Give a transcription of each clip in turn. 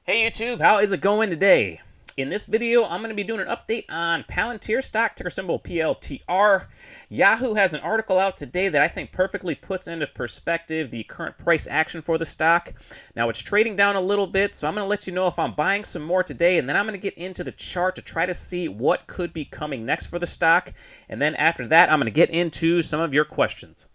Hey YouTube, how is it going today? In this video, I'm going to be doing an update on Palantir Stock, ticker symbol PLTR. Yahoo has an article out today that I think perfectly puts into perspective the current price action for the stock. Now, it's trading down a little bit, so I'm going to let you know if I'm buying some more today, and then I'm going to get into the chart to try to see what could be coming next for the stock. And then after that, I'm going to get into some of your questions.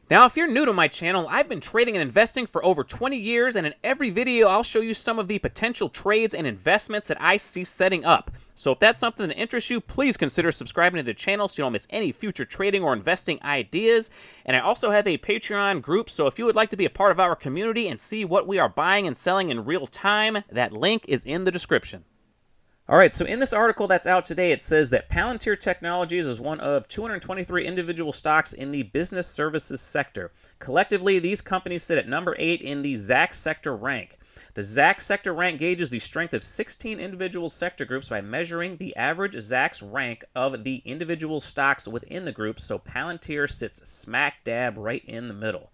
Now, if you're new to my channel, I've been trading and investing for over 20 years, and in every video, I'll show you some of the potential trades and investments that I see setting up. So if that's something that interests you, please consider subscribing to the channel so you don't miss any future trading or investing ideas. And I also have a Patreon group, so if you would like to be a part of our community and see what we are buying and selling in real time, that link is in the description. All right, so in this article that's out today, it says that Palantir Technologies is one of 223 individual stocks in the business services sector. Collectively, these companies sit at number 8 in the ZAX sector rank. The ZAX sector rank gauges the strength of 16 individual sector groups by measuring the average ZAX rank of the individual stocks within the group, so Palantir sits smack dab right in the middle.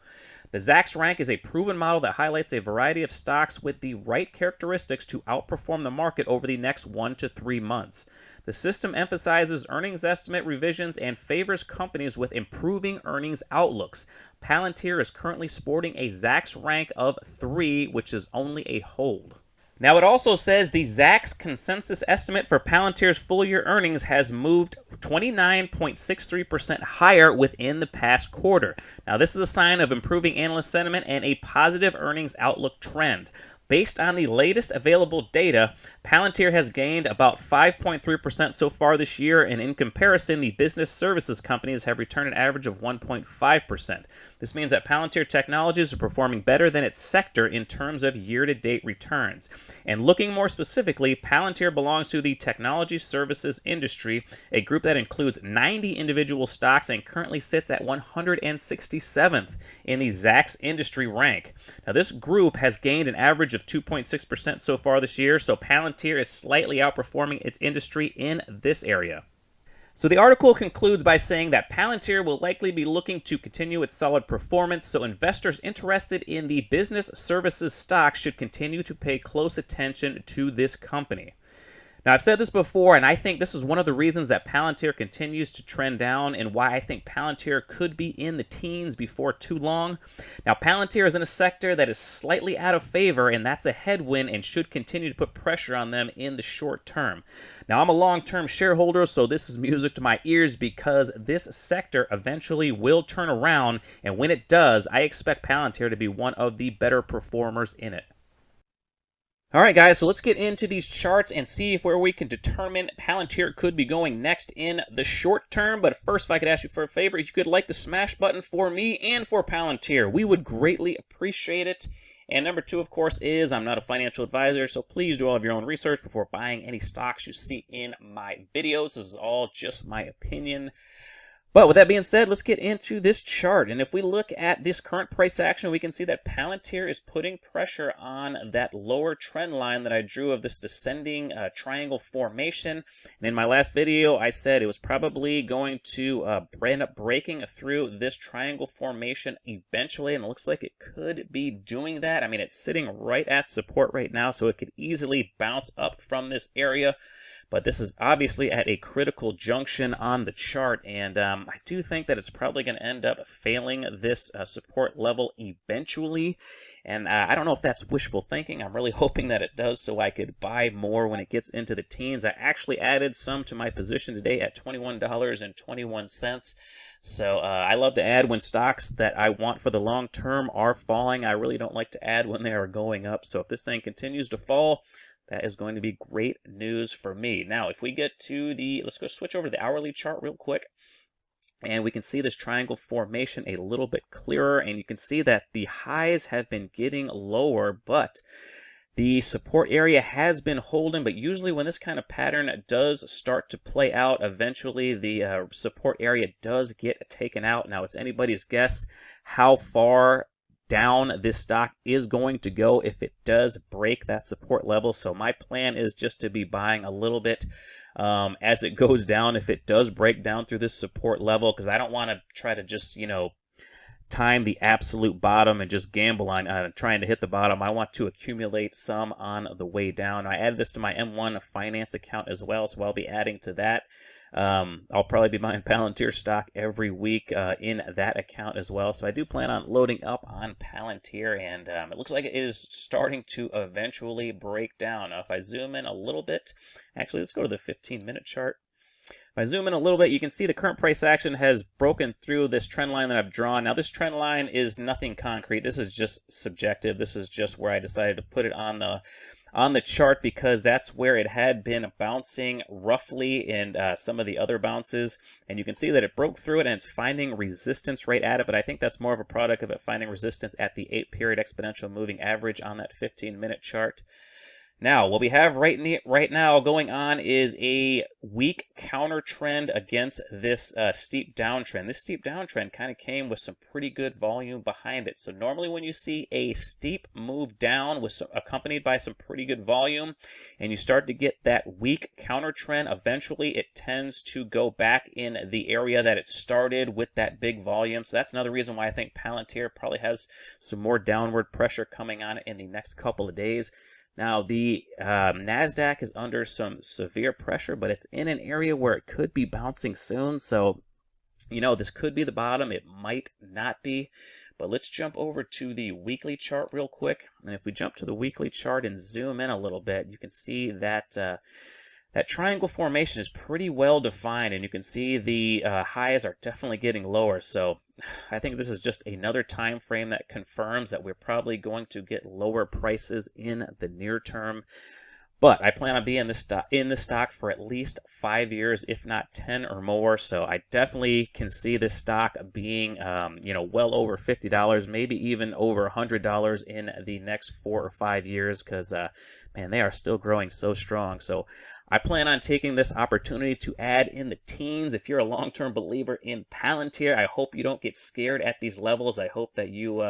The ZAX rank is a proven model that highlights a variety of stocks with the right characteristics to outperform the market over the next 1 to 3 months. The system emphasizes earnings estimate revisions and favors companies with improving earnings outlooks. Palantir is currently sporting a ZAX rank of 3, which is only a hold. Now, it also says the ZAX consensus estimate for Palantir's full-year earnings has moved 29.63% higher within the past quarter. Now, this is a sign of improving analyst sentiment and a positive earnings outlook trend. Based on the latest available data, Palantir has gained about 5.3% so far this year, and in comparison, the business services companies have returned an average of 1.5%. This means that Palantir Technologies is performing better than its sector in terms of year-to-date returns. And looking more specifically, Palantir belongs to the technology services industry, a group that includes 90 individual stocks and currently sits at 167th in the ZAX industry rank. Now, this group has gained an average of 2.6% so far this year, so Palantir is slightly outperforming its industry in this area. So the article concludes by saying that Palantir will likely be looking to continue its solid performance, so investors interested in the business services stock should continue to pay close attention to this company. Now, I've said this before, and I think this is one of the reasons that Palantir continues to trend down and why I think Palantir could be in the teens before too long. Now, Palantir is in a sector that is slightly out of favor, and that's a headwind and should continue to put pressure on them in the short term. Now, I'm a long-term shareholder, so this is music to my ears because this sector eventually will turn around, and when it does, I expect Palantir to be one of the better performers in it. All right, guys, so let's get into these charts and see if where we can determine Palantir could be going next in the short term. But first, if I could ask you for a favor, if you could like the smash button for me and for Palantir, we would greatly appreciate it. And number 2, of course, is I'm not a financial advisor, so please do all of your own research before buying any stocks you see in my videos. This is all just my opinion. But with that being said, let's get into this chart. And if we look at this current price action, we can see that Palantir is putting pressure on that lower trend line that I drew of this descending triangle formation. And in my last video, I said it was probably going to end up breaking through this triangle formation eventually. And it looks like it could be doing that. I mean, it's sitting right at support right now, so it could easily bounce up from this area. But this is obviously at a critical junction on the chart, and I do think that it's probably going to end up failing this support level eventually. And I don't know if that's wishful thinking. I'm really hoping that it does so I could buy more when it gets into the teens. I actually added some to my position today at $21.21. So I love to add when stocks that I want for the long term are falling. I really don't like to add when they are going up. So if this thing continues to fall, that is going to be great news for me. Now, if we get to let's go switch over to the hourly chart real quick. And we can see this triangle formation a little bit clearer. And you can see that the highs have been getting lower, but the support area has been holding. But usually when this kind of pattern does start to play out, eventually the support area does get taken out. Now, it's anybody's guess how far down this stock is going to go if it does break that support level. So my plan is just to be buying a little bit as it goes down, if it does break down through this support level, because I don't want to try to just, time the absolute bottom and just gamble on trying to hit the bottom. I want to accumulate some on the way down. I added this to my M1 finance account as well, so I'll be adding to that. I'll probably be buying Palantir stock every week in that account as well. So I do plan on loading up on Palantir, and it looks like it is starting to eventually break down. Now, if I zoom in a little bit, actually, let's go to the 15-minute chart. If I zoom in a little bit, you can see the current price action has broken through this trend line that I've drawn. Now, this trend line is nothing concrete. This is just subjective. This is just where I decided to put it on the chart because that's where it had been bouncing roughly in some of the other bounces. And you can see that it broke through it and it's finding resistance right at it. But I think that's more of a product of it finding resistance at the 8-period exponential moving average on that 15-minute chart. Now, what we have right now going on is a weak counter trend against this steep downtrend. This steep downtrend kind of came with some pretty good volume behind it. So normally when you see a steep move down with accompanied by some pretty good volume, and you start to get that weak counter trend, eventually it tends to go back in the area that it started with that big volume. So that's another reason why I think Palantir probably has some more downward pressure coming on it in the next couple of days. Now, the NASDAQ is under some severe pressure, but it's in an area where it could be bouncing soon. So, this could be the bottom. It might not be. But let's jump over to the weekly chart real quick. And if we jump to the weekly chart and zoom in a little bit, you can see that that triangle formation is pretty well defined. And you can see the highs are definitely getting lower. So I think this is just another time frame that confirms that we're probably going to get lower prices in the near term. But I plan on being in this stock for at least 5 years, if not 10 or more. So I definitely can see this stock being, well over $50, maybe even over $100 in the next 4 or 5 years, because, man, they are still growing so strong. So I plan on taking this opportunity to add in the teens. If you're a long-term believer in Palantir, I hope you don't get scared at these levels. I hope that you,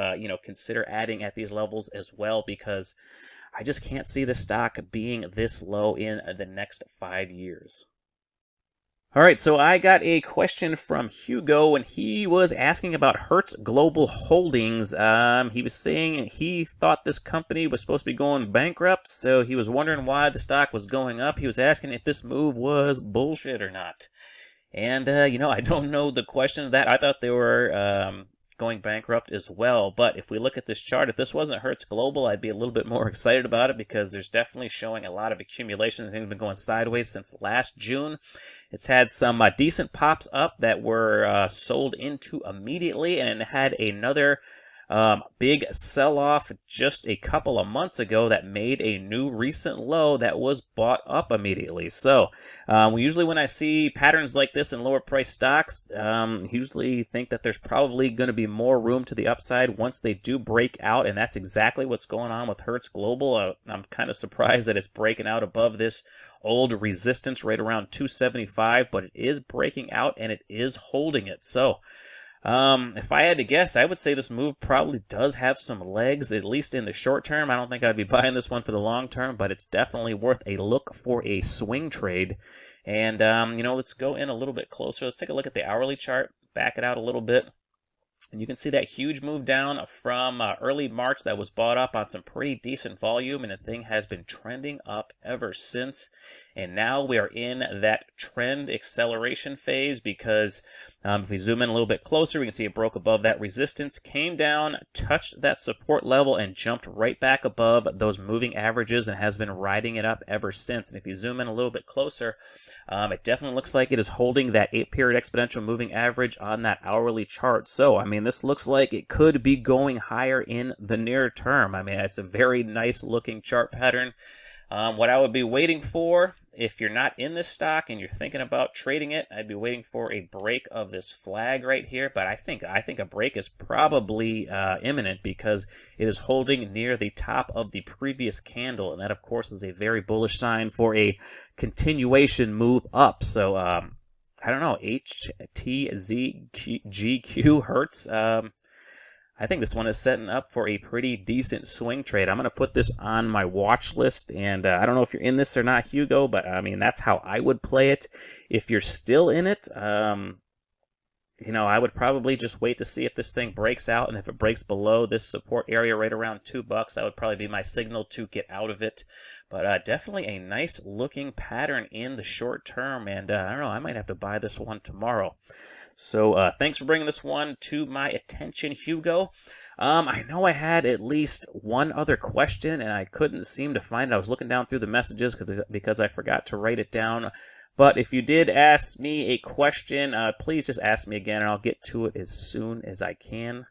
consider adding at these levels as well, because I just can't see the stock being this low in the next 5 years. All right, so I got a question from Hugo, and he was asking about Hertz Global Holdings. He was saying he thought this company was supposed to be going bankrupt, so he was wondering why the stock was going up. He was asking if this move was bullshit or not. And, I don't know the question of that. I thought they were going bankrupt as well. But if we look at this chart, if this wasn't Hertz Global, I'd be a little bit more excited about it, because there's definitely showing a lot of accumulation. Things have been going sideways since last June. It's had some decent pops up that were sold into immediately, and it had another big sell-off just a couple of months ago that made a new recent low that was bought up immediately. So usually when I see patterns like this in lower price stocks, usually think that there's probably going to be more room to the upside once they do break out, and that's exactly what's going on with Hertz Global. I'm kind of surprised that it's breaking out above this old resistance right around 275, but it is breaking out and it is holding it. So if I had to guess, I would say this move probably does have some legs, at least in the short term. I don't think I'd be buying this one for the long term, but it's definitely worth a look for a swing trade. And, let's go in a little bit closer. Let's take a look at the hourly chart, back it out a little bit. And you can see that huge move down from early March that was bought up on some pretty decent volume, and the thing has been trending up ever since. And now we are in that trend acceleration phase, because if we zoom in a little bit closer, we can see it broke above that resistance, came down, touched that support level, and jumped right back above those moving averages and has been riding it up ever since. And if you zoom in a little bit closer, it definitely looks like it is holding that 8-period exponential moving average on that hourly chart. So, I mean, this looks like it could be going higher in the near term. I mean, it's a very nice looking chart pattern. What I would be waiting for, if you're not in this stock and you're thinking about trading it, I'd be waiting for a break of this flag right here. But I think a break is probably imminent, because it is holding near the top of the previous candle, and that, of course, is a very bullish sign for a continuation move up. So, I don't know, HTZGQ Hertz. I think this one is setting up for a pretty decent swing trade. I'm going to put this on my watch list, and I don't know if you're in this or not, Hugo, but I mean, that's how I would play it. If you're still in it, you know, I would probably just wait to see if this thing breaks out, and if it breaks below this support area right around $2, that would probably be my signal to get out of it. But definitely a nice looking pattern in the short term, and I don't know, I might have to buy this one tomorrow. So thanks for bringing this one to my attention, Hugo. I know I had at least one other question, and I couldn't seem to find it. I was looking down through the messages because I forgot to write it down. But if you did ask me a question, please just ask me again, and I'll get to it as soon as I can.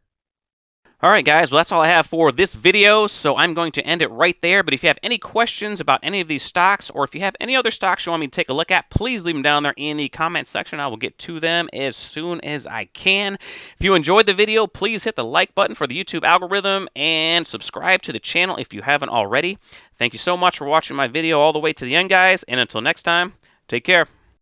All right, guys, well, that's all I have for this video, so I'm going to end it right there. But if you have any questions about any of these stocks, or if you have any other stocks you want me to take a look at, please leave them down there in the comment section. I will get to them as soon as I can. If you enjoyed the video, please hit the like button for the YouTube algorithm and subscribe to the channel if you haven't already. Thank you so much for watching my video all the way to the end, guys, and until next time, take care.